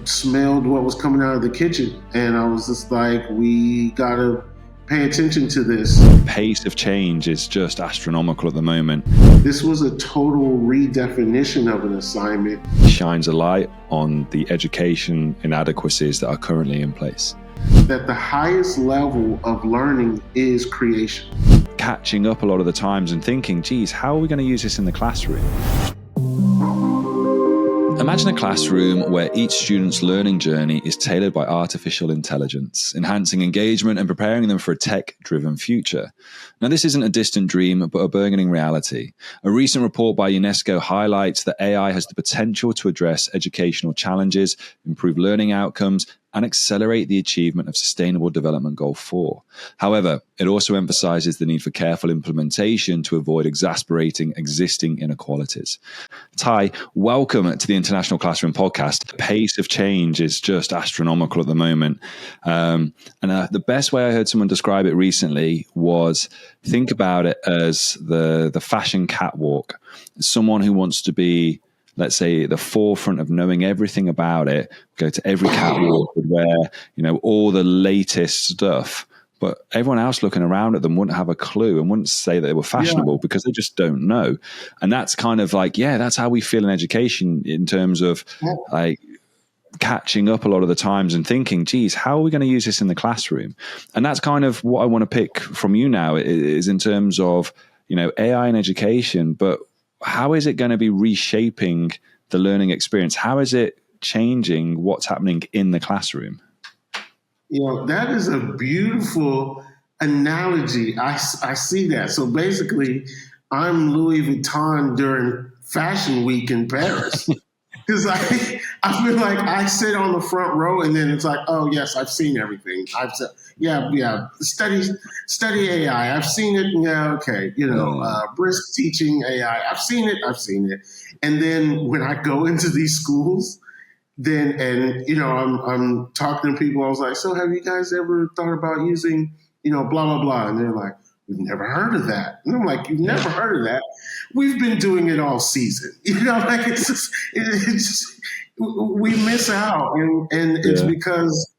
smelled what was coming out of the kitchen. And I was just like, we got to pay attention to this. The pace of change is just astronomical at the moment. This was a total redefinition of an assignment. It shines a light on the education inadequacies that are currently in place. That the highest level of learning is creation. Catching up a lot of the times and thinking, geez, how are we going to use this in the classroom? Imagine a classroom where each student's learning journey is tailored by artificial intelligence, enhancing engagement and preparing them for a tech-driven future. Now, this isn't a distant dream, but a burgeoning reality. A recent report by UNESCO highlights that AI has the potential to address educational challenges, improve learning outcomes, and accelerate the achievement of Sustainable Development Goal 4. However, it also emphasizes the need for careful implementation to avoid exasperating existing inequalities. Tai, welcome to the International Classroom Podcast. The pace of change is just astronomical at the moment. The best way I heard someone describe it recently was, think about it as the fashion catwalk. Someone who wants to be, let's say, at the forefront of knowing everything about it, go to every catwalk, would wear, all the latest stuff. But everyone else looking around at them wouldn't have a clue and wouldn't say that they were fashionable because they just don't know. And that's kind of like, that's how we feel in education in terms of like catching up a lot of the times and thinking, geez, how are we going to use this in the classroom? And that's kind of what I want to pick from you now is in terms of, AI in education, but how is it going to be reshaping the learning experience? How is it changing what's happening in the classroom? That is a beautiful analogy. I see that. So basically, I'm Louis Vuitton during Fashion Week in Paris. Because I feel like I sit on the front row and then it's like, oh, yes, I've seen everything. I've said, study AI. I've seen it. Yeah, okay. Brisk teaching AI. I've seen it. And then when I go into these schools, I'm talking to people. I was like, so have you guys ever thought about using, blah, blah, blah. And they're like, we've never heard of that. And I'm like, you've never heard of that? We've been doing it all season. It's just we miss out. And it's because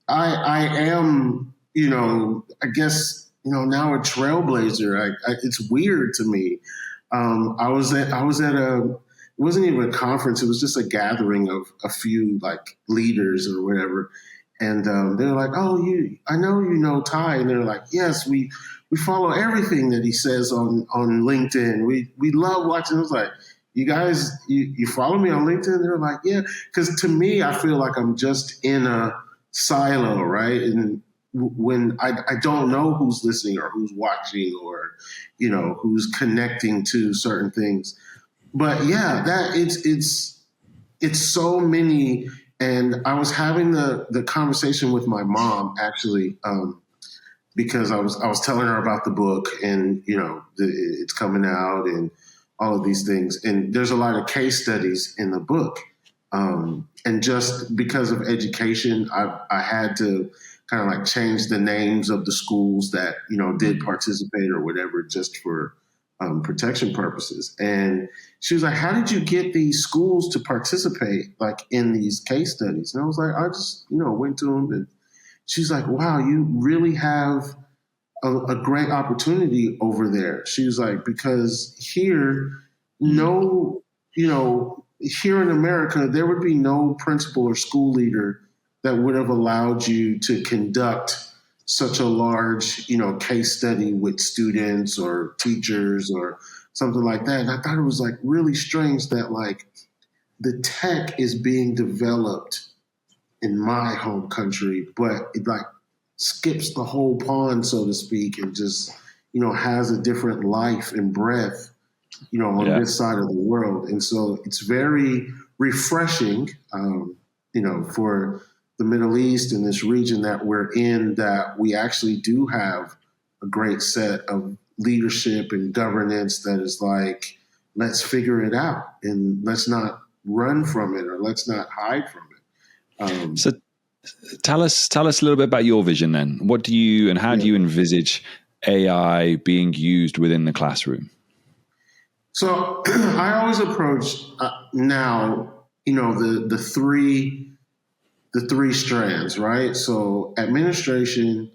I am, I guess, now a trailblazer. It's weird to me. I was at it wasn't even a conference. It was just a gathering of a few like leaders or whatever. And they were like, oh, I know Tai. And they're like, yes, we follow everything that he says on LinkedIn. We love watching. I was like, you guys, you follow me on LinkedIn? They're like, yeah. Because to me, I feel like I'm just in a silo, right? And when I don't know who's listening or who's watching or, who's connecting to certain things. But that it's so many. And I was having the conversation with my mom actually, because I was telling her about the book and it's coming out and all of these things. And there's a lot of case studies in the book, and just because of education, I had to kind of like change the names of the schools that did participate or whatever, just for protection purposes. And she was like, how did you get these schools to participate like in these case studies? And I was like, I just, went to them. And she's like, wow, you really have a great opportunity over there. She was like, because here, here in America, there would be no principal or school leader that would have allowed you to conduct such a large, case study with students or teachers or something like that. And I thought it was like really strange that like the tech is being developed in my home country, but it like skips the whole pond, so to speak, and just, has a different life and breath, on this side of the world. And so it's very refreshing, for the Middle East and this region that we're in, that we actually do have a great set of leadership and governance that is like, let's figure it out and let's not run from it or let's not hide from it. So tell us a little bit about your vision then. What do you and how do you envisage AI being used within the classroom? So I always approach now, the three strands, right? So administration,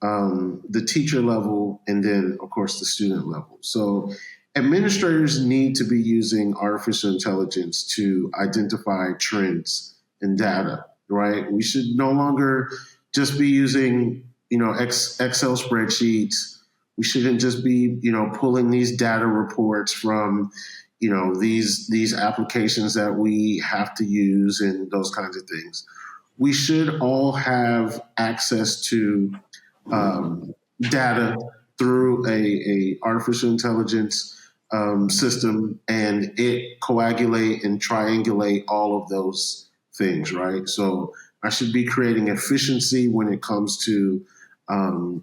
the teacher level, and then of course the student level. So administrators need to be using artificial intelligence to identify trends and data, right? We should no longer just be using, Excel spreadsheets. We shouldn't just be, pulling these data reports from, these applications that we have to use and those kinds of things. We should all have access to data through a artificial intelligence system, and it coagulate and triangulate all of those things, right? So I should be creating efficiency when it comes to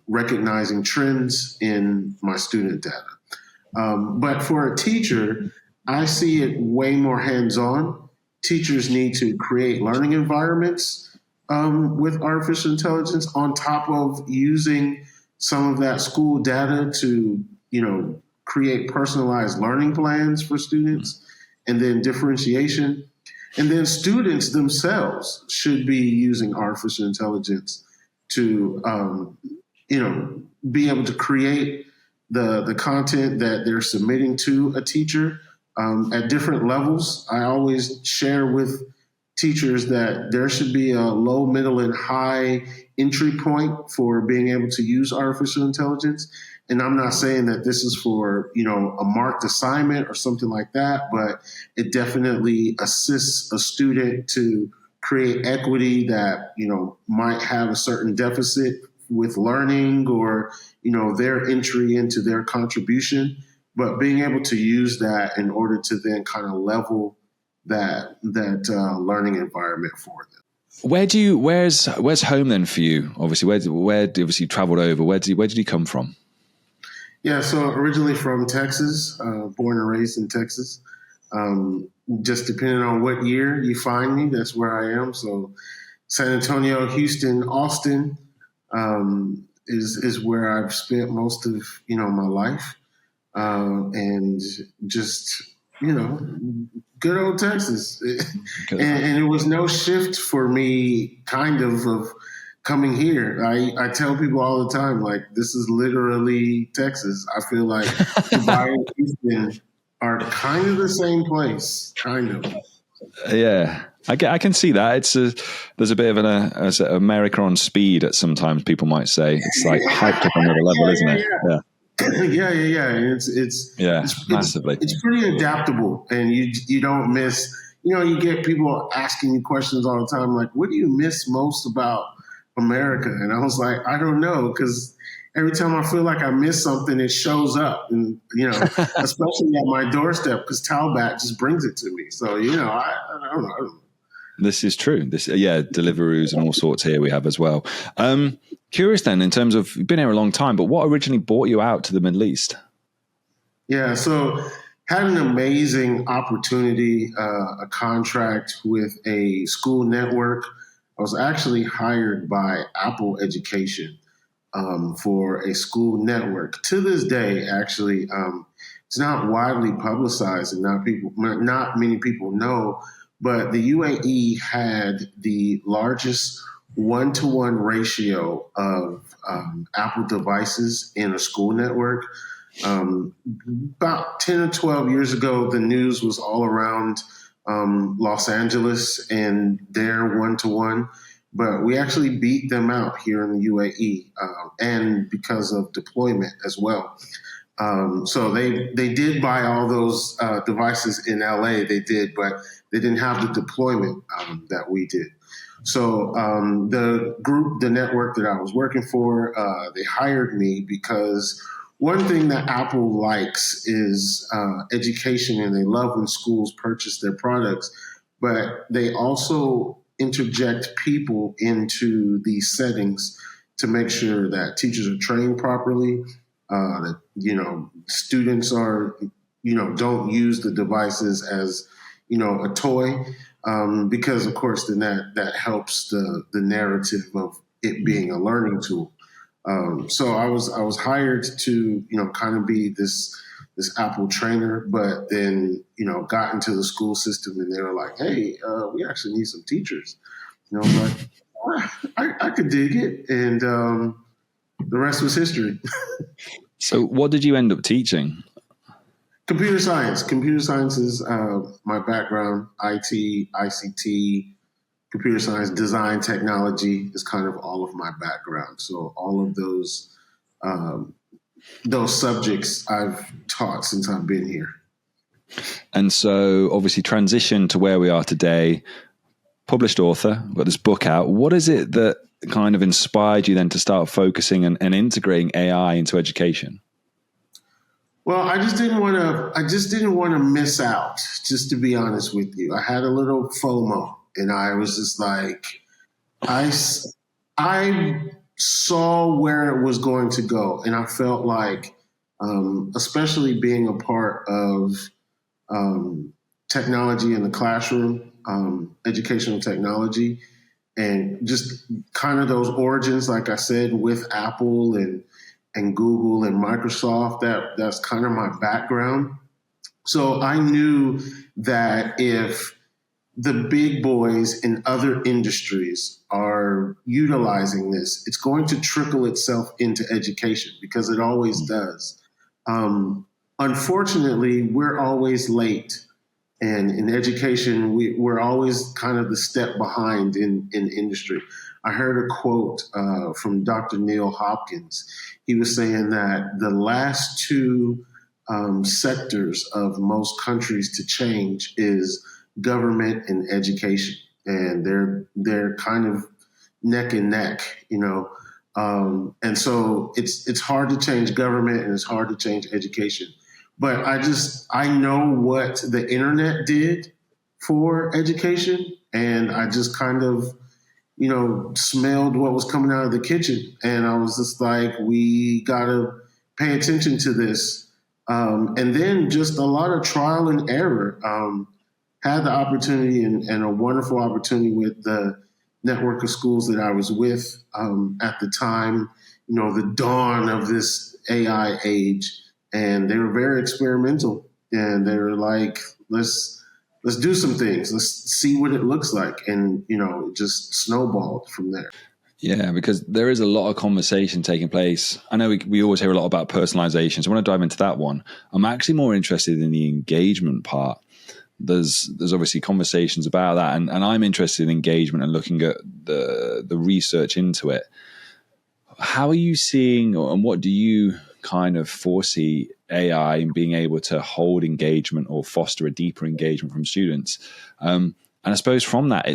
recognizing trends in my student data. But for a teacher, I see it way more hands-on. Teachers need to create learning environments with artificial intelligence on top of using some of that school data to, create personalized learning plans for students, and then differentiation. And then students themselves should be using artificial intelligence to, be able to create the content that they're submitting to a teacher at different levels. I always share with teachers that there should be a low, middle, and high entry point for being able to use artificial intelligence. And I'm not saying that this is for, a marked assignment or something like that, but it definitely assists a student to create equity that, might have a certain deficit with learning, or, their entry into their contribution, but being able to use that in order to then kind of level that learning environment for them. Where's home then for you? Obviously, where obviously you traveled over. Where did you come from? Yeah, so originally from Texas, born and raised in Texas. Just depending on what year you find me, that's where I am. So San Antonio, Houston, Austin is where I've spent most of my life, and just good old Texas. And it was no shift for me, kind of coming here. I tell people all the time, like, this is literally Texas. I feel like Dubai and Houston are kind of the same place, kind of. Yeah, I can see that. There's a bit of an America on speed at sometimes, people might say. It's like hyped up another level, isn't it? Yeah. It's massively. It's pretty adaptable, and you don't miss. You get people asking you questions all the time, like, "What do you miss most about America?" And I was like, "I don't know," because every time I feel like I miss something, it shows up, and especially at my doorstep, because Talbat just brings it to me. So I don't know. This is true. Deliveroos and all sorts here we have as well. Curious then, in terms of, you've been here a long time, but what originally brought you out to the Middle East? Yeah, so had an amazing opportunity, a contract with a school network. I was actually hired by Apple Education for a school network. To this day, actually, it's not widely publicized, and not many people know. But the UAE had the largest one-to-one ratio of Apple devices in a school network. About 10 or 12 years ago, the news was all around Los Angeles and their one-to-one, but we actually beat them out here in the UAE, and because of deployment as well. So they did buy all those devices in LA, they did, but they didn't have the deployment that we did. So the network that I was working for, they hired me because one thing that Apple likes is education, and they love when schools purchase their products, but they also interject people into these settings to make sure that teachers are trained properly, that students are don't use the devices as a toy, because of course then that helps the narrative of it being a learning tool. So I was hired to kind of be this this Apple trainer, but then, got into the school system and they were like, hey, we actually need some teachers. I was like, I could dig it. And the rest was history. So what did you end up teaching? Computer science. Computer science is my background. IT, ICT, computer science, design, technology is kind of all of my background. So all of those subjects I've taught since I've been here. And so obviously transition to where we are today, published author, got this book out. What is it that kind of inspired you then to start focusing and integrating AI into education? Well, I just didn't want to miss out, just to be honest with you. I had a little FOMO and I was just like, I saw where it was going to go. And I felt like, especially being a part of technology in the classroom, educational technology, and just kind of those origins, like I said, with Apple and Google and Microsoft, that's kind of my background. So I knew that if the big boys in other industries are utilizing this, it's going to trickle itself into education because it always does. Unfortunately, we're always late. And in education, we're always kind of the step behind in industry. I heard a quote from Dr. Neil Hopkins. He was saying that the last two sectors of most countries to change is government and education, and they're kind of neck and neck, and so it's hard to change government and it's hard to change education. But I know what the internet did for education, and I just kind of, smelled what was coming out of the kitchen, and I was just like, we gotta pay attention to this. And then just a lot of trial and error. Had the opportunity and a wonderful opportunity with the network of schools that I was with at the time, the dawn of this AI age. And they were very experimental, and they were like, let's do some things. Let's see what it looks like. And, it just snowballed from there. Yeah, because there is a lot of conversation taking place. I know we always hear a lot about personalization, so I want to dive into that one. I'm actually more interested in the engagement part. There's obviously conversations about that, and I'm interested in engagement and looking at the research into it. How are you seeing, and what do you kind of foresee AI in being able to hold engagement or foster a deeper engagement from students? And I suppose from that,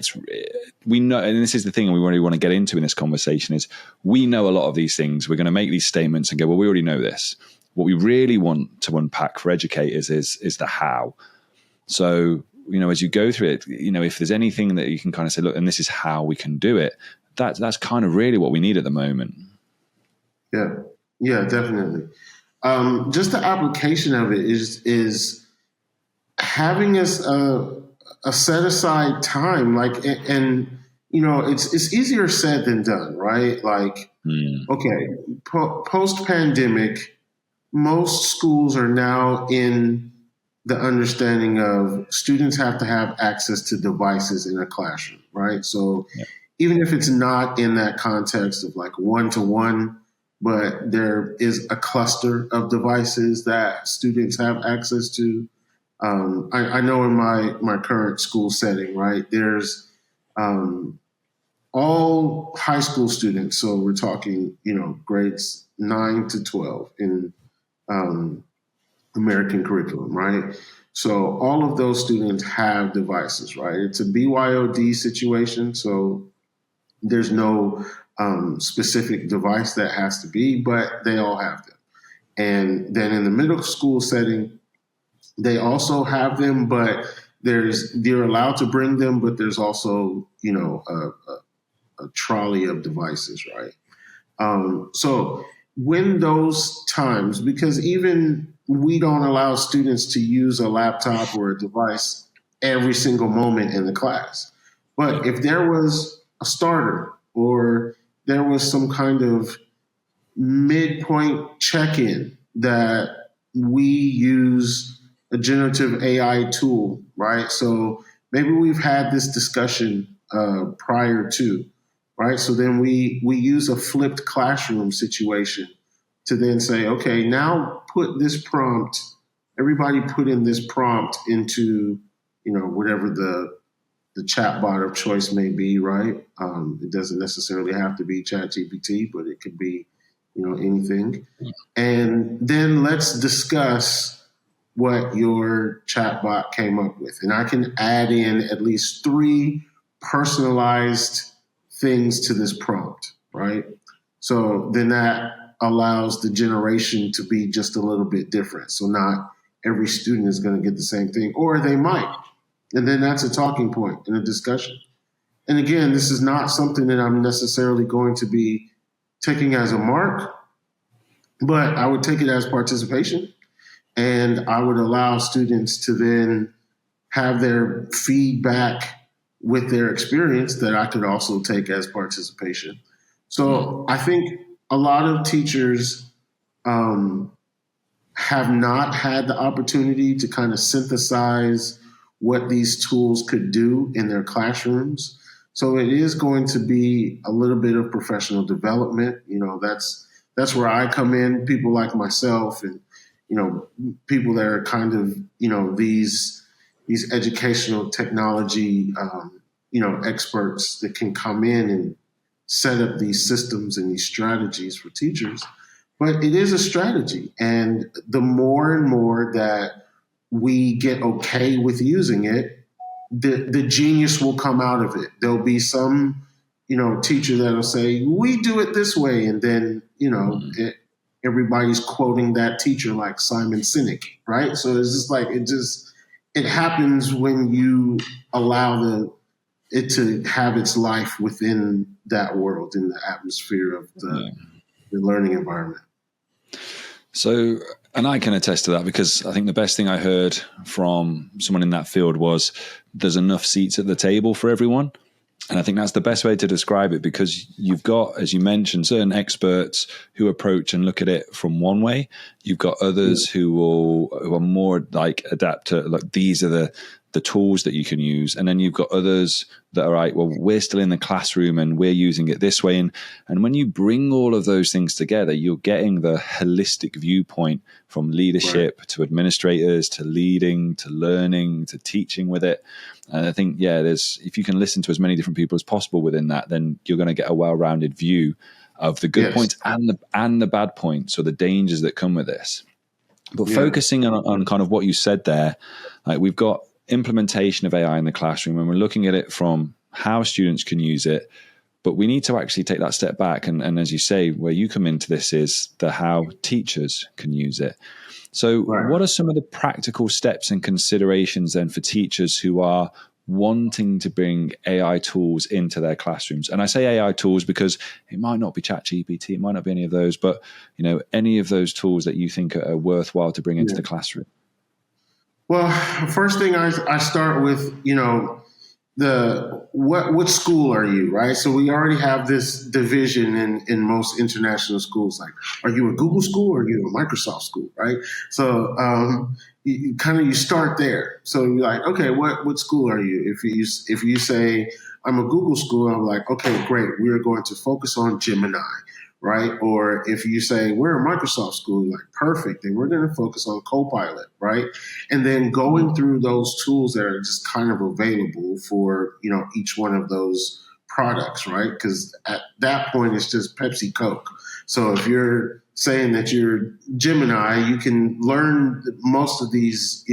we know, and this is the thing we really want to get into in this conversation, is we know a lot of these things. We're going to make these statements and go, well, we already know this. What we really want to unpack for educators is the how. So, as you go through it, if there's anything that you can kind of say, look, and this is how we can do it, that's kind of really what we need at the moment. Yeah, definitely. Just the application of it is having a set aside time, it's easier said than done, right? Like, okay, post pandemic, most schools are now in the understanding of students have to have access to devices in a classroom, right? So even if it's not in that context of like one-to-one, but there is a cluster of devices that students have access to. I know in my current school setting, right, there's all high school students. So we're talking, grades 9 to 12 in American curriculum, right? So all of those students have devices, right? It's a BYOD situation. So there's no specific device that has to be, but they all have them. And then in the middle school setting, they also have them, but they're allowed to bring them, but there's also, a trolley of devices, right? So when those times, because even we don't allow students to use a laptop or a device every single moment in the class. But if there was a starter or there was some kind of midpoint check-in that we use a generative AI tool, right? So maybe we've had this discussion prior to, right? So then we use a flipped classroom situation to then say, okay, now put this prompt. Everybody put in this prompt into, whatever the chatbot of choice may be, right? It doesn't necessarily have to be ChatGPT, but it could be, anything. And then let's discuss what your chatbot came up with. And I can add in at least 3 personalized things to this prompt, right? So then that allows the generation to be just a little bit different. So not every student is going to get the same thing, or they might. And then that's a talking point in a discussion. And again, this is not something that I'm necessarily going to be taking as a mark, but I would take it as participation, and I would allow students to then have their feedback with their experience that I could also take as participation. So I think a lot of teachers have not had the opportunity to kind of synthesize what these tools could do in their classrooms. So it is going to be a little bit of professional development. That's where I come in. People like myself, and people that are kind of these educational technology experts that can come in and set up these systems and these strategies for teachers. But it is a strategy, and the more and more that we get okay with using it, the genius will come out of it. There'll be some, teacher that'll say, we do it this way. And then, everybody's quoting that teacher like Simon Sinek, right? So it's just like, it happens when you allow it to have its life within that world, in the atmosphere of the learning environment. So, and I can attest to that, because I think the best thing I heard from someone in that field was there's enough seats at the table for everyone. And I think that's the best way to describe it, because you've got, as you mentioned, certain experts who approach and look at it from one way. You've got others who are more like adapt to, like, these are the tools that you can use. And then you've got others that are right, well, we're still in the classroom and we're using it this way. And when you bring all of those things together, you're getting the holistic viewpoint from leadership to administrators, to leading, to learning, to teaching with it. And I think, if you can listen to as many different people as possible within that, then you're going to get a well-rounded view of the good points and the bad points, or the dangers that come with this. But focusing on kind of what you said there, like, we've got implementation of AI in the classroom, and we're looking at it from how students can use it, but we need to actually take that step back. And as you say, where you come into this is the how teachers can use it. So what are some of the practical steps and considerations then for teachers who are wanting to bring AI tools into their classrooms? And I say AI tools because it might not be ChatGPT, it might not be any of those, but any of those tools that you think are worthwhile to bring into the classroom. Well, first thing I start with, what school are you, right? So we already have this division in most international schools. Like, are you a Google school or are you a Microsoft school, right? So you start there. So you're like, okay, what school are you? If you say I'm a Google school, I'm like, okay, great. We are going to focus on Gemini, right? Or if you say we're a Microsoft school, like, perfect, then we're going to focus on Copilot, right? And then going through those tools that are just kind of available for, each one of those products, right? Because at that point, it's just Pepsi, Coke. So if you're saying that you're Gemini, you can learn most of these,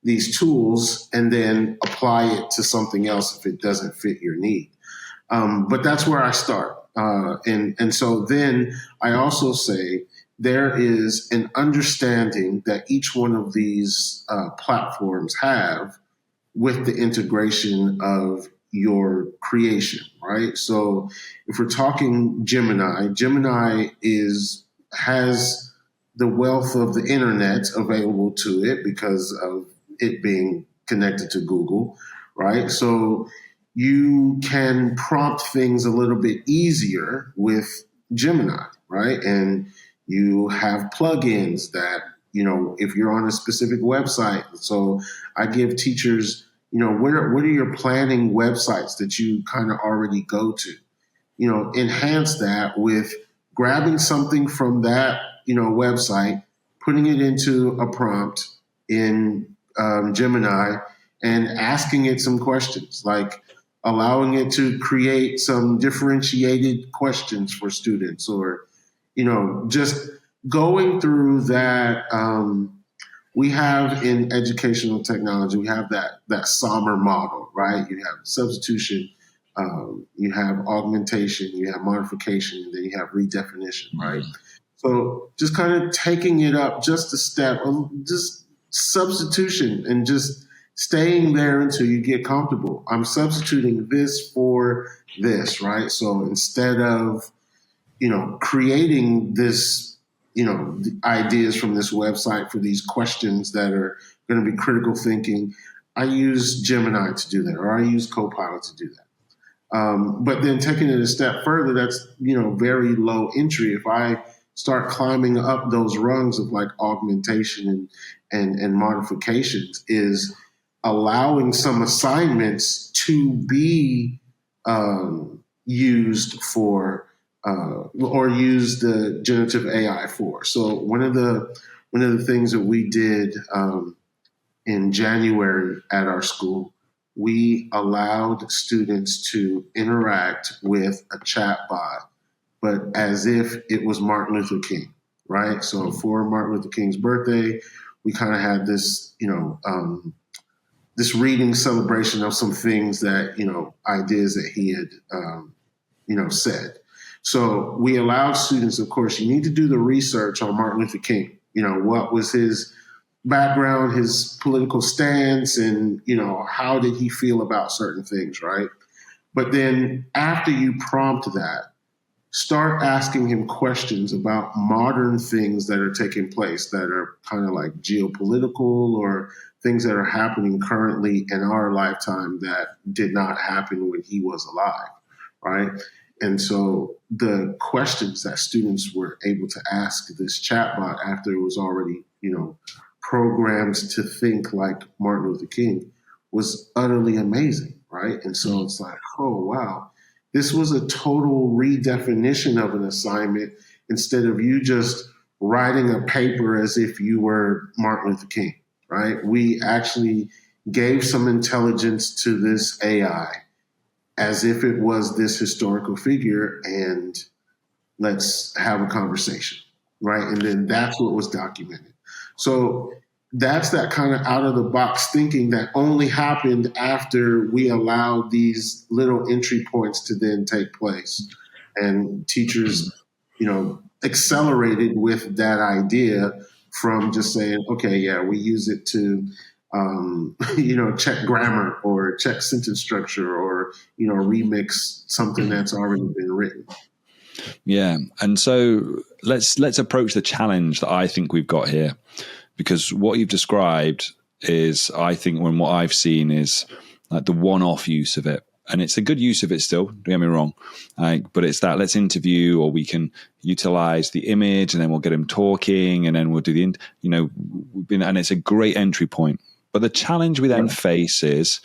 these tools and then apply it to something else if it doesn't fit your need. But that's where I start. And so then I also say there is an understanding that each one of these platforms have with the integration of your creation, right? So if we're talking Gemini has the wealth of the internet available to it because of it being connected to Google, right? So you can prompt things a little bit easier with Gemini, right? And you have plugins that if you're on a specific website. So I give teachers, what are your planning websites that you kind of already go to? Enhance that with grabbing something from that, website, putting it into a prompt in Gemini and asking it some questions, like allowing it to create some differentiated questions for students, or, just going through that. We have in educational technology, we have that SOMR model, right? You have substitution, you have augmentation, you have modification, and then you have redefinition, right? So just kind of taking it up just a step, just substitution, and just staying there until you get comfortable. I'm substituting this for this, right? So instead of, creating this, the ideas from this website for these questions that are going to be critical thinking, I use Gemini to do that, or I use Copilot to do that. But then taking it a step further, that's, very low entry. If I start climbing up those rungs of like augmentation and modifications, is allowing some assignments to be used for or use the generative AI for. So one of the things that we did in January at our school, we allowed students to interact with a chat bot, but as if it was Martin Luther King, right? So for Martin Luther King's birthday, we kind of had this, this reading celebration of some things that, ideas that he had, said. So we allowed students, of course, you need to do the research on Martin Luther King. What was his background, his political stance, and, how did he feel about certain things, right? But then after you prompt that, start asking him questions about modern things that are taking place that are kind of like geopolitical, or things that are happening currently in our lifetime that did not happen when he was alive, right? And so the questions that students were able to ask this chatbot after it was already, programmed to think like Martin Luther King was utterly amazing, right? And so it's like, oh, wow, this was a total redefinition of an assignment. Instead of you just writing a paper as if you were Martin Luther King, right? We actually gave some intelligence to this AI as if it was this historical figure, and let's have a conversation, right? And then that's what was documented. So that's that kind of out of the box thinking that only happened after we allowed these little entry points to then take place. And teachers, accelerated with that idea from just saying, okay, yeah, we use it to, check grammar or check sentence structure, or, remix something that's already been written. Yeah. And so let's approach the challenge that I think we've got here, because what you've described is, I think, when what I've seen is like the one-off use of it. And it's a good use of it still, don't get me wrong. But it's that let's interview, or we can utilize the image and then we'll get him talking and then we'll do the, and it's a great entry point. But the challenge we then face is,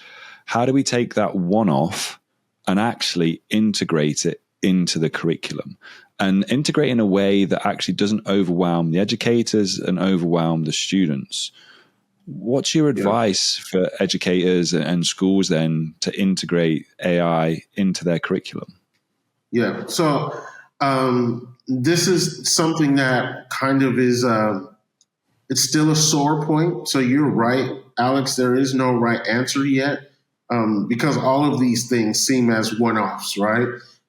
how do we take that one-off and actually integrate it into the curriculum, and integrate in a way that actually doesn't overwhelm the educators and overwhelm the students? What's your advice for educators and schools then to integrate AI into their curriculum? Yeah. So this is something that kind of is, it's still a sore point. So you're right, Alex, there is no right answer yet, because all of these things seem as one-offs, right?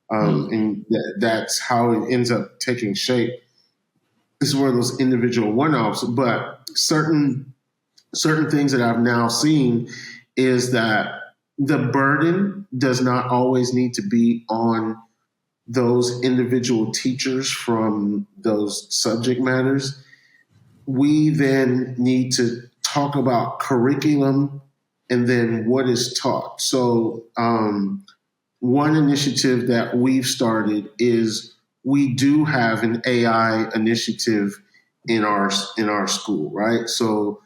And that's how it ends up taking shape. This is where those individual one-offs, but certain things that I've now seen is that the burden does not always need to be on those individual teachers from those subject matters. We then need to talk about curriculum and then what is taught. So one initiative that we've started is we do have an AI initiative in our school, right? So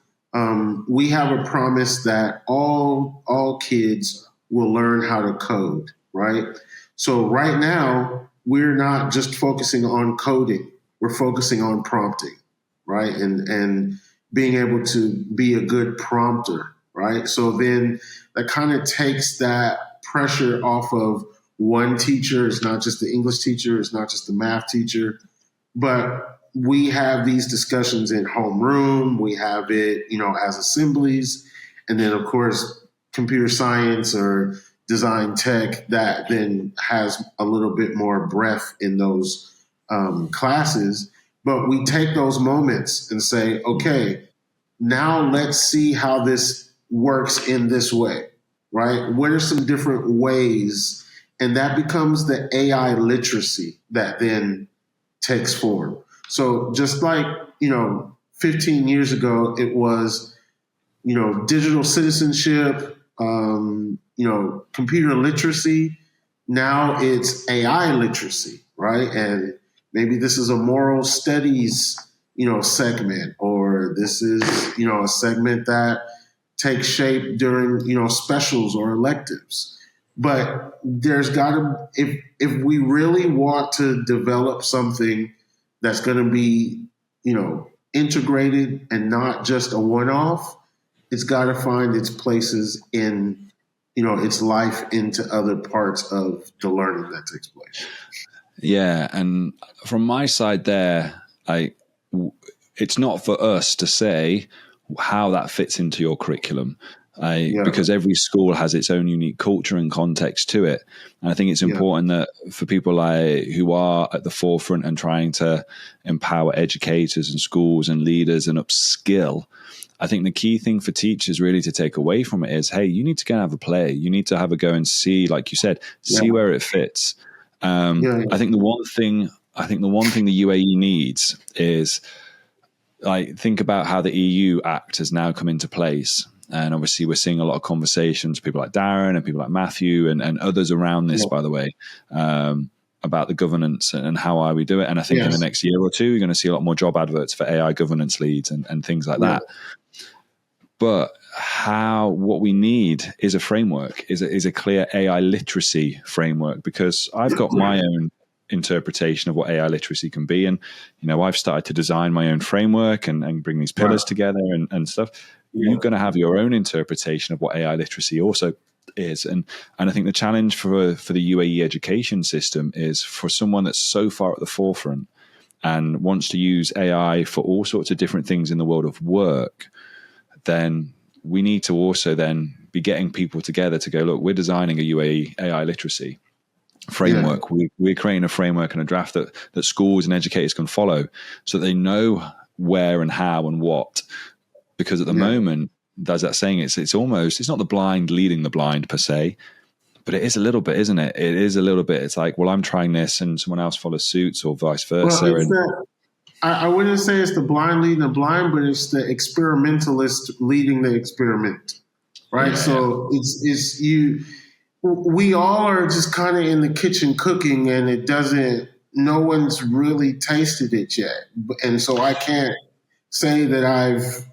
we have a promise that all kids will learn how to code, right? So right now we're not just focusing on coding; we're focusing on prompting, right? And being able to be a good prompter, right? So then that kind of takes that pressure off of one teacher. It's not just the English teacher, it's not just the math teacher, but we have these discussions in homeroom, we have it, as assemblies, and then of course computer science or design tech that then has a little bit more breadth in those classes. But we take those moments and say, okay, now let's see how this works in this way, right? What are some different ways? And that becomes the AI literacy that then takes form. So just like, 15 years ago, it was, digital citizenship, computer literacy. Now it's AI literacy, right? And maybe this is a moral studies, segment, or this is, a segment that takes shape during, specials or electives. But there's got to, if we really want to develop something that's going to be, integrated and not just a one-off, it's got to find its places in, its life into other parts of the learning that takes place. Yeah, and from my side there, it's not for us to say how that fits into your curriculum. Because every school has its own unique culture and context to it. And I think it's important that for people who are at the forefront and trying to empower educators and schools and leaders and upskill, I think the key thing for teachers really to take away from it is, hey, you need to go and have a play. You need to have a go and see, like you said, see where it fits. I think the one thing the UAE needs is, think about how the EU Act has now come into place. And obviously we're seeing a lot of conversations, people like Darren and people like Matthew and others around this, by the way, about the governance and how we do it. And I think in the next year or two, you're going to see a lot more job adverts for AI governance leads and things like that. But what we need is a framework, is a clear AI literacy framework, because I've got my own interpretation of what AI literacy can be. And, I've started to design my own framework and bring these pillars together and stuff. You're going to have your own interpretation of what AI literacy also is. And I think the challenge for the UAE education system is for someone that's so far at the forefront and wants to use AI for all sorts of different things in the world of work, then we need to also then be getting people together to go, look, we're designing a UAE AI literacy framework. We're creating a framework and a draft that schools and educators can follow so they know where and how and what. Because at the moment, there's that saying, it's not the blind leading the blind per se, but it is a little bit, isn't it? It is a little bit. It's like, well, I'm trying this and someone else follows suit, or vice versa. Well, I wouldn't say it's the blind leading the blind, but it's the experimentalist leading the experiment, right? So it's you. We all are just kind of in the kitchen cooking, and no one's really tasted it yet. And so I can't say that I've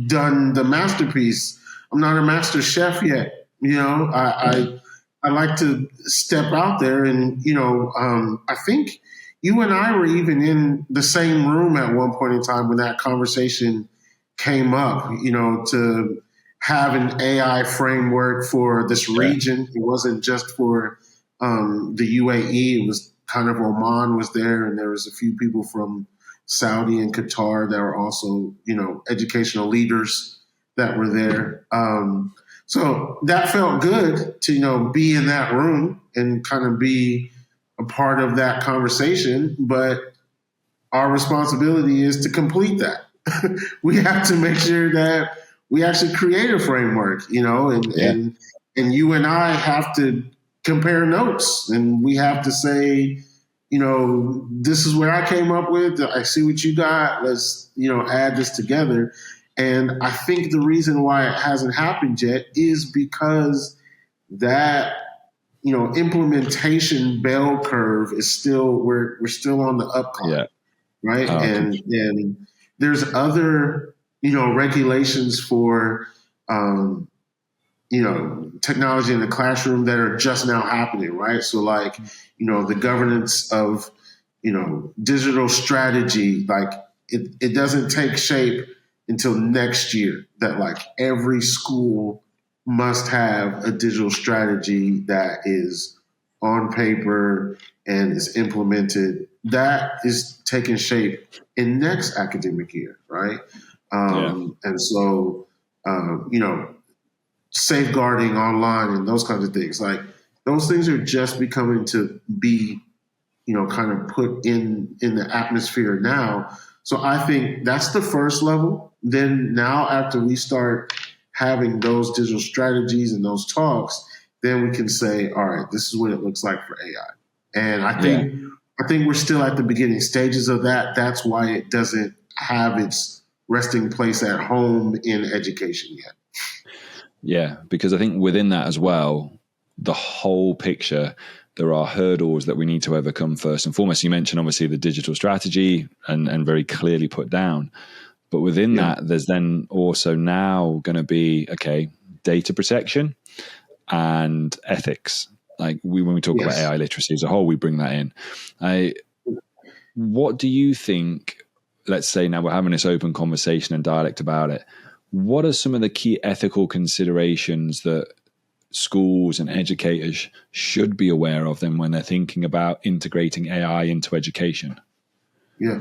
done the masterpiece. I'm not a master chef yet. I like to step out there and, I think you and I were even in the same room at one point in time when that conversation came up, to have an AI framework for this region. It wasn't just for the UAE. It was kind of Oman was there, and there was a few people from Saudi and Qatar that were also, educational leaders that were there. So that felt good to, be in that room and kind of be a part of that conversation. But our responsibility is to complete that. We have to make sure that we actually create a framework, and you and I have to compare notes, and we have to say, this is what I came up with. I see what you got. Let's, add this together. And I think the reason why it hasn't happened yet is because that, implementation bell curve is still, we're still on the up climb, right? And there's other, regulations for, technology in the classroom that are just now happening, right? So like, the governance of, digital strategy, like it doesn't take shape until next year that like every school must have a digital strategy that is on paper and is implemented. That is taking shape in next academic year, right? And so, safeguarding online and those kinds of things, like those things are just becoming to be, kind of put in the atmosphere now. So I think that's the first level. Then now after we start having those digital strategies and those talks, then we can say, all right, this is what it looks like for AI. And I think we're still at the beginning stages of that. That's why it doesn't have its resting place at home in education yet. Yeah, because I think within that as well, the whole picture, there are hurdles that we need to overcome first and foremost. You mentioned obviously the digital strategy and very clearly put down. But within that, there's then also now going to be, data protection and ethics. Like when we talk about AI literacy as a whole, we bring that in. What do you think, let's say now we're having this open conversation and dialect about it, what are some of the key ethical considerations that schools and educators should be aware of them when they're thinking about integrating AI into education? Yeah.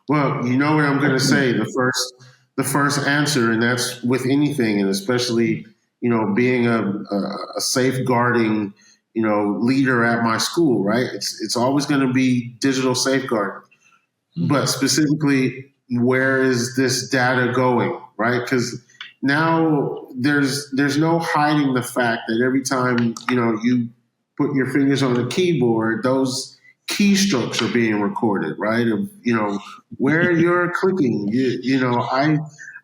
Well, you know what I'm going to say, the first answer, and that's with anything, and especially, being a safeguarding, leader at my school, right? It's always going to be digital safeguarding, but specifically, where is this data going, right? Because now there's no hiding the fact that every time, you put your fingers on the keyboard, those keystrokes are being recorded, right? Of, where you're clicking.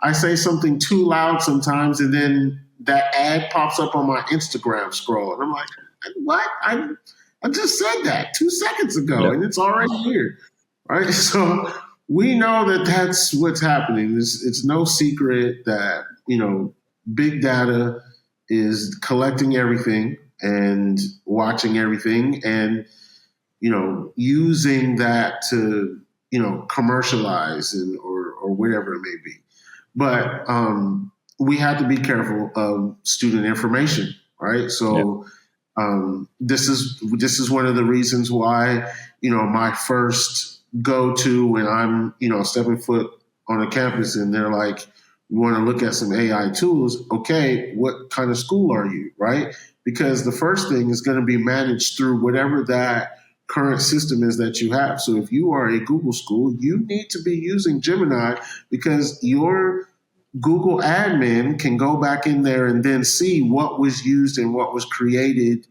I say something too loud sometimes, and then that ad pops up on my Instagram scroll, and I'm like, what? I just said that 2 seconds ago, and it's already here, right? So we know that that's what's happening. It's no secret that big data is collecting everything and watching everything, and using that to commercialize or whatever it may be. But we have to be careful of student information, right? So this is one of the reasons why my first go to when I'm stepping foot on a campus and they're like, you want to look at some AI tools? Okay, what kind of school are you, right? Because the first thing is going to be managed through whatever that current system is that you have. So if you are a Google school, you need to be using Gemini, because your Google admin can go back in there and then see what was used and what was created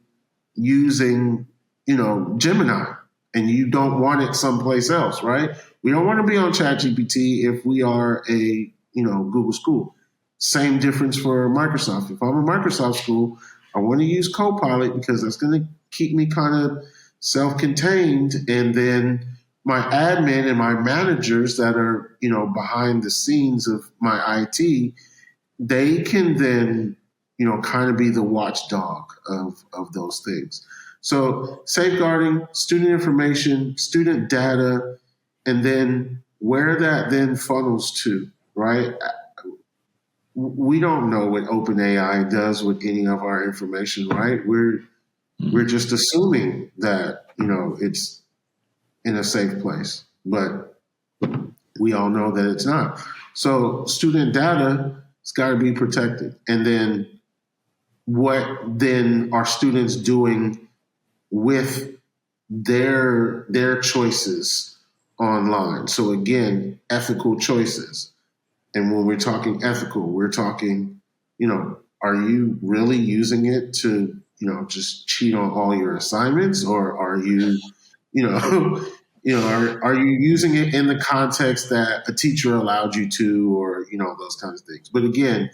using, Gemini, and you don't want it someplace else, right? We don't want to be on ChatGPT if we are a, Google school. Same difference for Microsoft. If I'm a Microsoft school, I want to use Copilot because that's going to keep me kind of self-contained, and then my admin and my managers that are behind the scenes of my IT, they can then kind of be the watchdog of those things. So safeguarding student information, student data, and then where that then funnels to, right? We don't know what OpenAI does with any of our information, right? We're just assuming that, it's in a safe place, but we all know that it's not. So student data has got to be protected. And then what then are students doing with their choices online? So again, ethical choices. And when we're talking ethical, we're talking, are you really using it to, just cheat on all your assignments, or are you, are you using it in the context that a teacher allowed you to, or those kinds of things? But again,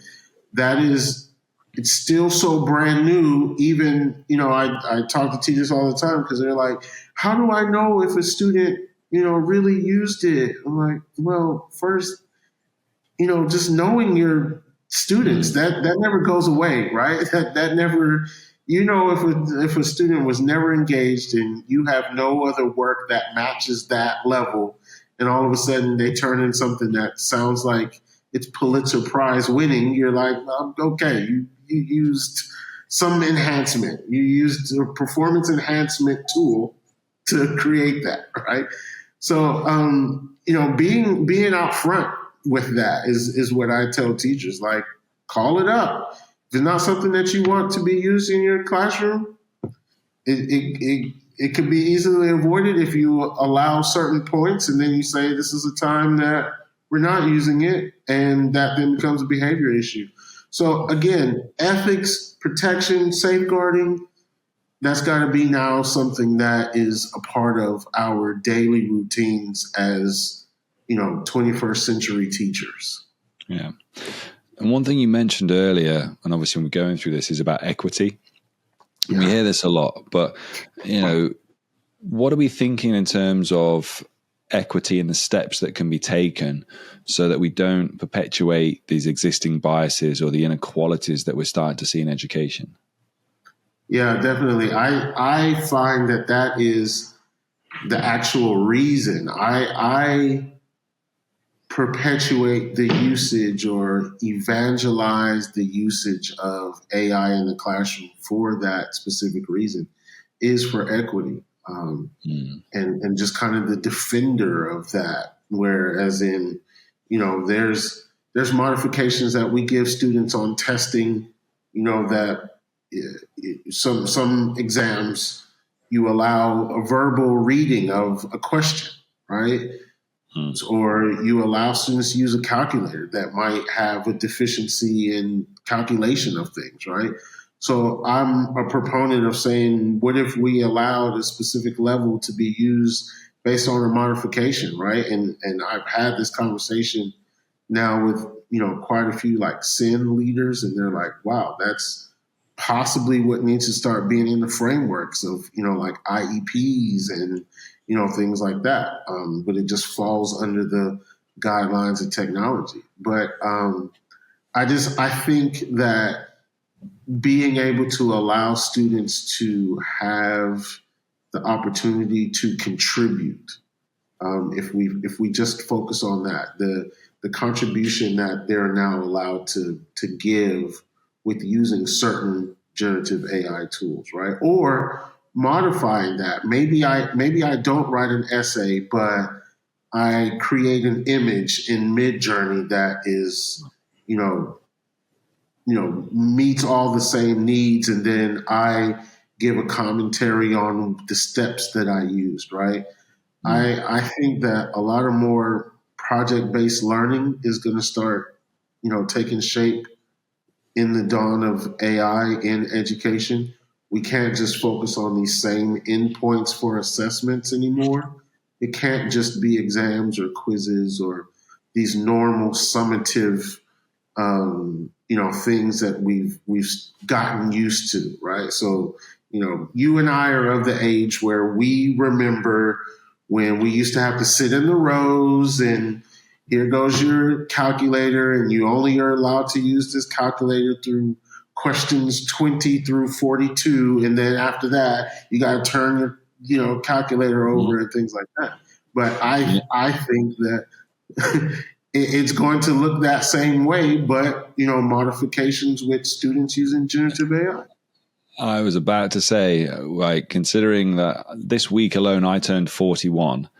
it's still so brand new. Even I talk to teachers all the time because they're like, how do I know if a student really used it? I'm like, well, first, just knowing your students, that never goes away, right? That never, if a student was never engaged and you have no other work that matches that level, and all of a sudden they turn in something that sounds like it's Pulitzer Prize winning, you're like, okay, you used some enhancement. You used a performance enhancement tool to create that, right? So, being out front with that is what I tell teachers. Like, call it up. If it's not something that you want to be used in your classroom, it could be easily avoided if you allow certain points, and then you say this is a time that we're not using it, and that then becomes a behavior issue. So again, ethics, protection, safeguarding, that's got to be now something that is a part of our daily routines as 21st century teachers. Yeah. And one thing you mentioned earlier, and obviously when we're going through this, is about equity. Yeah. We hear this a lot, but what are we thinking in terms of equity and the steps that can be taken so that we don't perpetuate these existing biases or the inequalities that we're starting to see in education? Yeah, definitely. I find that is the actual reason. I perpetuate the usage or evangelize the usage of AI in the classroom for that specific reason, is for equity. And just kind of the defender of that, whereas in, there's modifications that we give students on testing, that some exams you allow a verbal reading of a question, right? Or you allow students to use a calculator that might have a deficiency in calculation of things, right? So I'm a proponent of saying, what if we allowed a specific level to be used based on a modification, right? And I've had this conversation now with, quite a few like SIN leaders, and they're like, wow, that's possibly what needs to start being in the frameworks of, like IEPs and, things like that. But it just falls under the guidelines of technology. But I think that being able to allow students to have the opportunity to contribute, if we just focus on that, the contribution that they're now allowed to give with using certain generative AI tools, right? Or modifying that. Maybe I don't write an essay, but I create an image in Midjourney that is, meets all the same needs, and then I give a commentary on the steps that I used, right? I think that a lot of more project-based learning is going to start, taking shape in the dawn of AI in education. We can't just focus on these same endpoints for assessments anymore. It can't just be exams or quizzes or these normal summative things that we've gotten used to, right? So, you and I are of the age where we remember when we used to have to sit in the rows and here goes your calculator, and you only are allowed to use this calculator through questions 20 through 42. And then after that, you got to turn your, calculator over and things like that. But I think that it's going to look that same way, but, modifications with students using generative AI. I was about to say, like, considering that this week alone, I turned 41.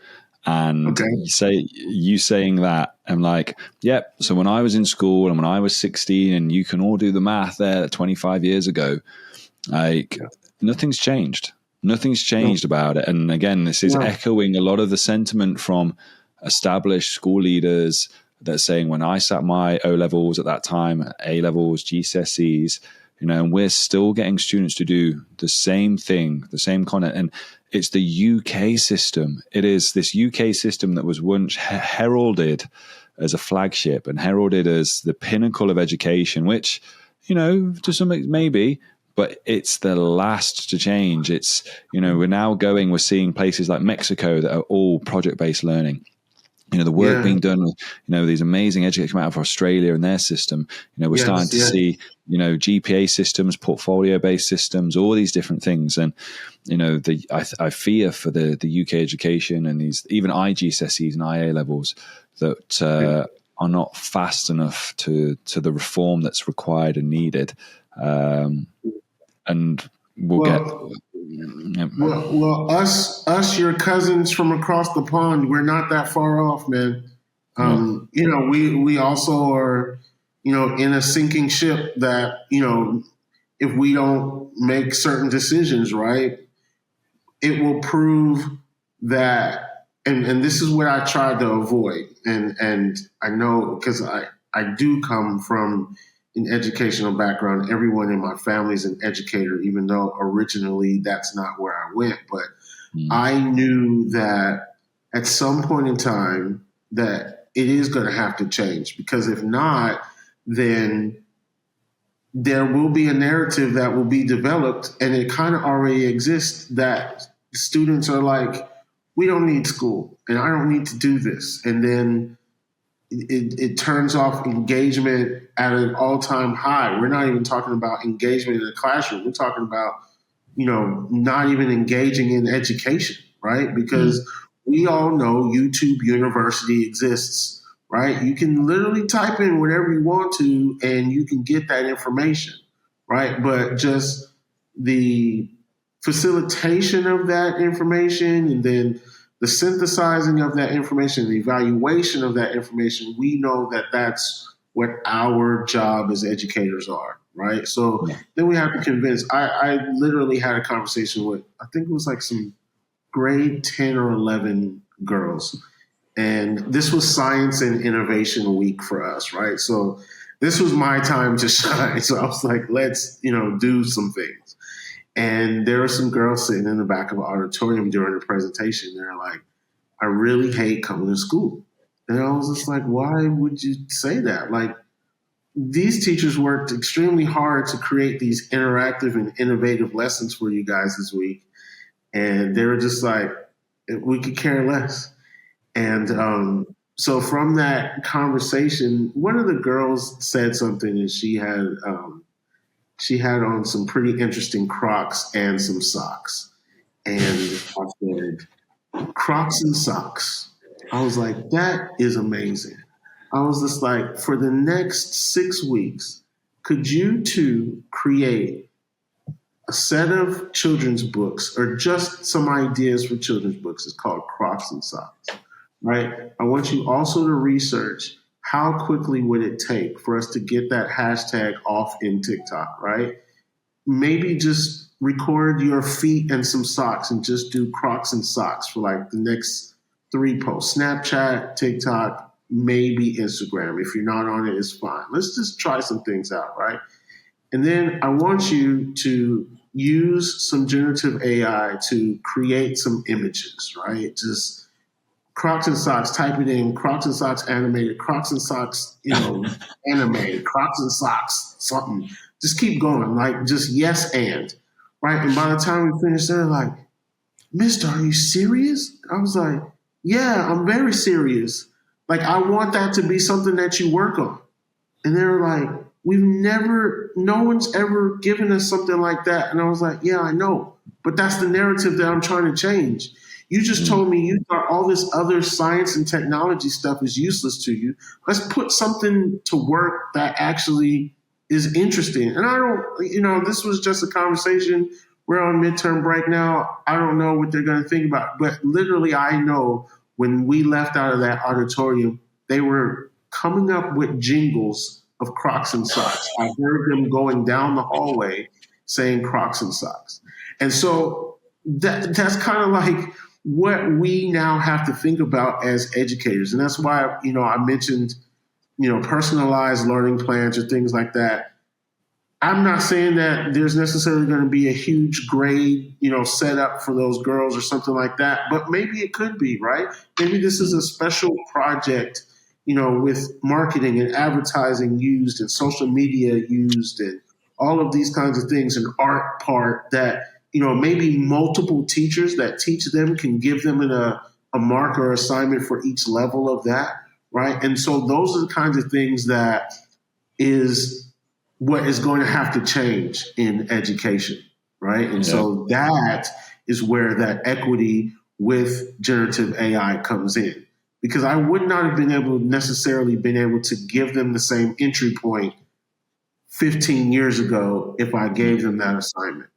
And you saying that, I'm like, yep. So when I was in school and when I was 16, and you can all do the math there 25 years ago, nothing's changed. Nothing's changed about it. And again, this is echoing a lot of the sentiment from established school leaders that saying, when I sat my O levels at that time, A levels, GCSEs, and we're still getting students to do the same thing, the same content. And it's the UK system. It is this UK system that was once heralded as a flagship and heralded as the pinnacle of education, which, to some extent maybe, but it's the last to change. It's, we're seeing places like Mexico that are all project-based learning. The work being done with, these amazing educators come out of Australia and their system. We're starting to see, GPA systems, portfolio-based systems, all these different things. And, I fear for the UK education and these, even IGCSEs and IA levels that are not fast enough to the reform that's required and needed. And we'll get... Well, us, your cousins from across the pond, we're not that far off, man. We also are, in a sinking ship that, if we don't make certain decisions, right, it will prove that, and this is what I tried to avoid. And I know, because I do come from an educational background. Everyone in my family is an educator, even though originally that's not where I went. But I knew that at some point in time that it is going to have to change, because if not, then there will be a narrative that will be developed, and it kind of already exists, that students are like, we don't need school and I don't need to do this. And then it turns off engagement at an all-time high. We're not even talking about engagement in the classroom. We're talking about, not even engaging in education, right? Because we all know YouTube University exists, right? You can literally type in whatever you want to and you can get that information, right? But just the facilitation of that information, and then the synthesizing of that information, the evaluation of that information, we know that that's what our job as educators are, right? So then we have to convince. I literally had a conversation with, I think it was like some grade 10 or 11 girls. And this was Science and Innovation Week for us, right? So this was my time to shine. So I was like, let's, do some things. And there were some girls sitting in the back of an auditorium during the presentation. They're like, I really hate coming to school. And I was just like, why would you say that? Like, these teachers worked extremely hard to create these interactive and innovative lessons for you guys this week. And they were just like, we could care less. And so from that conversation, one of the girls said something, and she had on some pretty interesting Crocs and some socks. And I said, Crocs and socks. I was like, that is amazing. I was just like, for the next 6 weeks, could you two create a set of children's books, or just some ideas for children's books? It's called Crocs and Socks, right? I want you also to research how quickly would it take for us to get that hashtag off in TikTok, right? Maybe just record your feet and some socks and just do Crocs and socks for like the next 3 posts. Snapchat, TikTok, maybe Instagram. If you're not on it, it's fine. Let's just try some things out, right? And then I want you to use some generative AI to create some images, right? Just Crocs and socks, type it in, Crocs and socks animated, Crocs and socks, animated, Crocs and socks, something. Just keep going, like just yes and, right? And by the time we finish, they're like, Mister, are you serious? I was like, yeah, I'm very serious. Like, I want that to be something that you work on. And they were like, no one's ever given us something like that. And I was like, yeah, I know, but that's the narrative that I'm trying to change. You just told me you thought all this other science and technology stuff is useless to you. Let's put something to work that actually is interesting. And I don't, this was just a conversation. We're on midterm break now. I don't know what they're going to think about. But literally, I know when we left out of that auditorium, they were coming up with jingles of Crocs and socks. I heard them going down the hallway saying Crocs and socks. And so that's kind of like what we now have to think about as educators. And that's why, I mentioned, personalized learning plans or things like that. I'm not saying that there's necessarily going to be a huge grade, set up for those girls or something like that, but maybe it could be, right? Maybe this is a special project, with marketing and advertising used and social media used and all of these kinds of things, and art part that, maybe multiple teachers that teach them can give them in a a mark or assignment for each level of that, right? And so those are the kinds of things that is what is going to have to change in education, right? And so that is where that equity with generative AI comes in. Because I would not have been able to give them the same entry point 15 years ago if I gave them that assignment,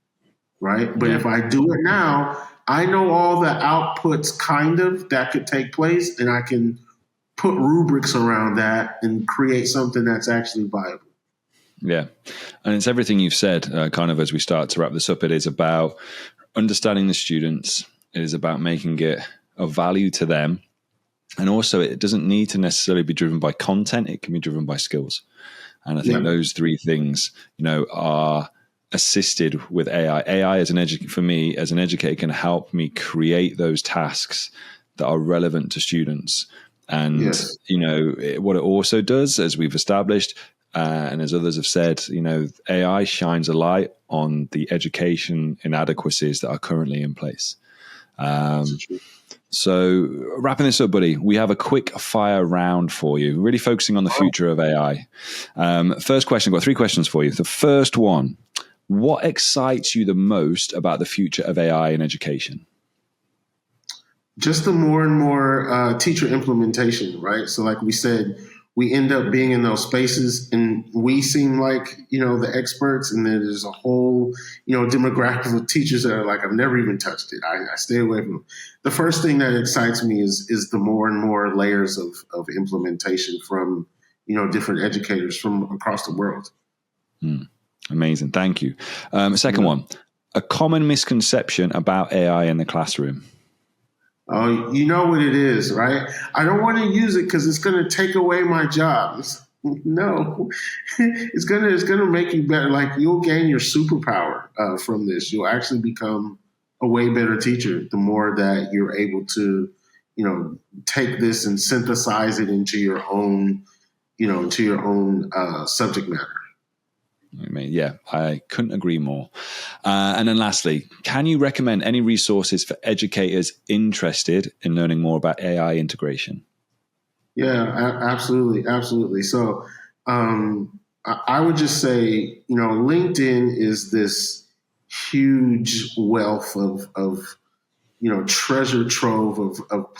right? But if I do it now, I know all the outputs kind of that could take place, and I can put rubrics around that and create something that's actually viable. Yeah. And it's everything you've said, kind of as we start to wrap this up. It is about understanding the students. It is about making it of value to them. And also, it doesn't need to necessarily be driven by content. It can be driven by skills. And I think those three things, are assisted with AI. AI as for me as an educator can help me create those tasks that are relevant to students. And, what it also does, as we've established, and as others have said, AI shines a light on the education inadequacies that are currently in place. So wrapping this up, buddy, we have a quick fire round for you, really focusing on the future of AI. First question, I've got 3 questions for you. The first one, what excites you the most about the future of AI in education? Just the more and more teacher implementation, right? So like we said, we end up being in those spaces and we seem like, the experts, and then there's a whole, demographic of teachers that are like, I've never even touched it. I stay away from it. The first thing that excites me is the more and more layers of implementation from, different educators from across the world. Amazing. Thank you. Second one, a common misconception about AI in the classroom. Oh, you know what it is, right? I don't want to use it because it's going to take away my job. No, it's gonna make you better. Like, you'll gain your superpower from this. You'll actually become a way better teacher the more that you're able to, take this and synthesize it into your own, subject matter. I mean, yeah, I couldn't agree more. And then lastly, can you recommend any resources for educators interested in learning more about AI integration? Yeah, absolutely. Absolutely. So I would just say, LinkedIn is this huge wealth of treasure trove of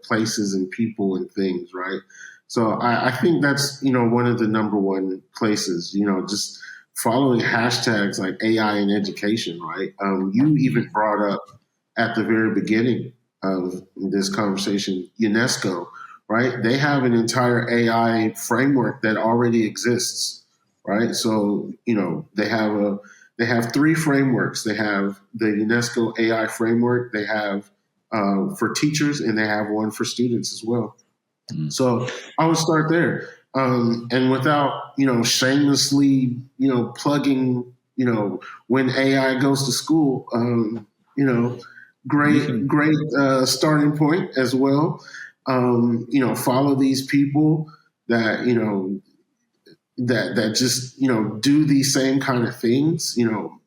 places and people and things, right? So I think that's, one of the number one places, just following hashtags like AI in education, right? You even brought up at the very beginning of this conversation, UNESCO, right? They have an entire AI framework that already exists, right? So, they have 3 frameworks. They have the UNESCO AI framework. They have for teachers, and they have one for students as well. So I would start there. And without, shamelessly, plugging, when AI goes to school, great starting point as well. Follow these people that, that just, do these same kind of things.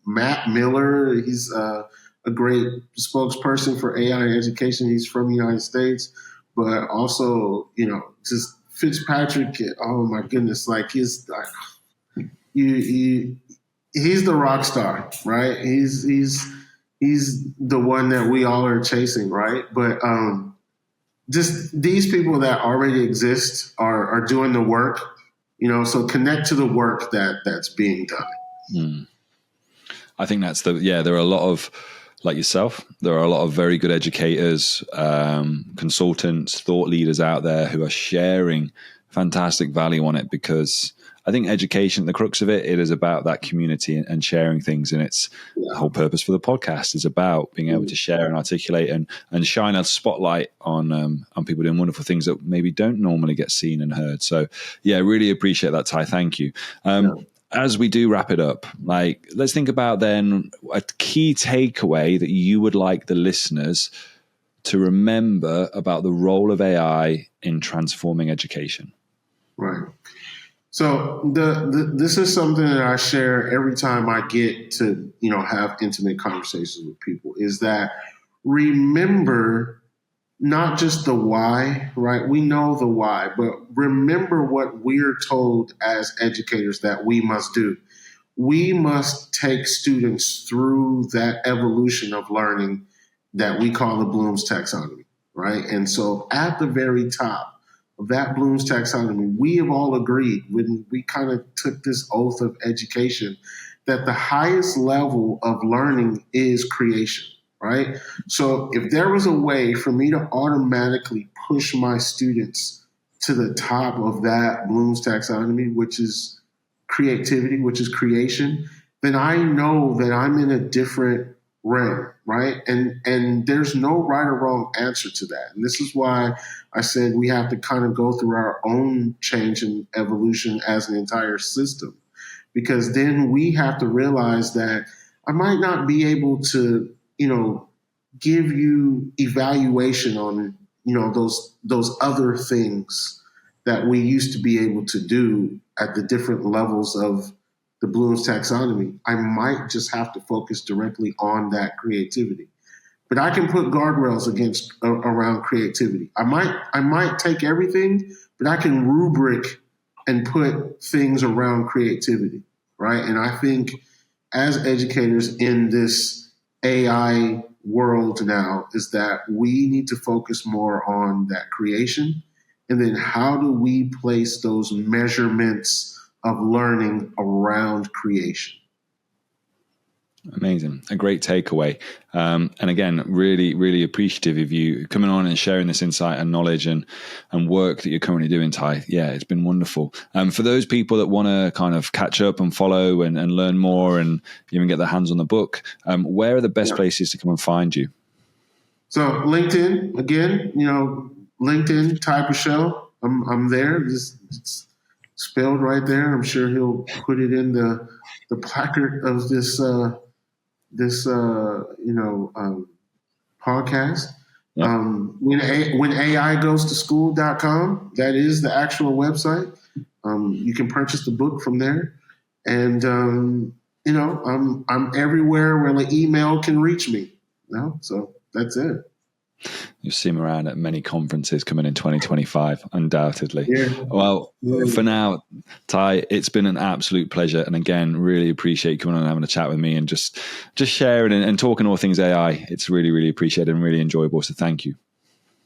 Matt Miller, he's a great spokesperson for AI in education. He's from the United States, but also, just Fitzpatrick. Oh my goodness. Like, he's the rock star, right? He's the one that we all are chasing, right? But, just these people that already exist are doing the work, so connect to the work that's being done. I think that's there are a lot of, like yourself, there are a lot of very good educators, consultants, thought leaders out there who are sharing fantastic value on it, because I think education, the crux of it is about that community and sharing things. And it's the whole purpose for the podcast is about being able to share and articulate and shine a spotlight on people doing wonderful things that maybe don't normally get seen and heard. So yeah, really appreciate that, Tai. Thank you. As we do wrap it up, let's think about then a key takeaway that you would like the listeners to remember about the role of AI in transforming education. Right. So this is something that I share every time I get to, have intimate conversations with people, is that remember not just the why, right? We know the why, but remember what we're told as educators that we must do. We must take students through that evolution of learning that we call the Bloom's taxonomy, right? And so at the very top of that Bloom's taxonomy, we have all agreed when we kind of took this oath of education that the highest level of learning is creation, right? So if there was a way for me to automatically push my students to the top of that Bloom's taxonomy, which is creativity, which is creation, then I know that I'm in a different realm, right? And there's no right or wrong answer to that. And this is why I said we have to kind of go through our own change and evolution as an entire system, because then we have to realize that I might not be able to, give you evaluation on, those other things that we used to be able to do at the different levels of the Bloom's taxonomy. I might just have to focus directly on that creativity. But I can put guardrails around creativity. I might take everything, but I can rubric and put things around creativity, right? And I think as educators in this AI world now is that we need to focus more on that creation. And then how do we place those measurements of learning around creation? Amazing. A great takeaway. And again, really, really appreciative of you coming on and sharing this insight and knowledge and work that you're currently doing, Tai. Yeah, it's been wonderful. For those people that want to kind of catch up and follow and learn more and even get their hands on the book, where are the best places to come and find you? So LinkedIn, again, LinkedIn, Tai Paschall. I'm there. It's spelled right there. I'm sure he'll put it in the placard of this podcast. Yep. When AI goes to school.com, that is the actual website. You can purchase the book from there. And, I'm everywhere where the email can reach me. So that's it. You'll see him around at many conferences coming in 2025, undoubtedly. Yeah. Well, for now, Tai, it's been an absolute pleasure. And again, really appreciate you coming on and having a chat with me and just sharing and talking all things AI. It's really, really appreciated and really enjoyable. So thank you.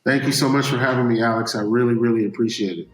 Thank you so much for having me, Alex. I really, really appreciate it.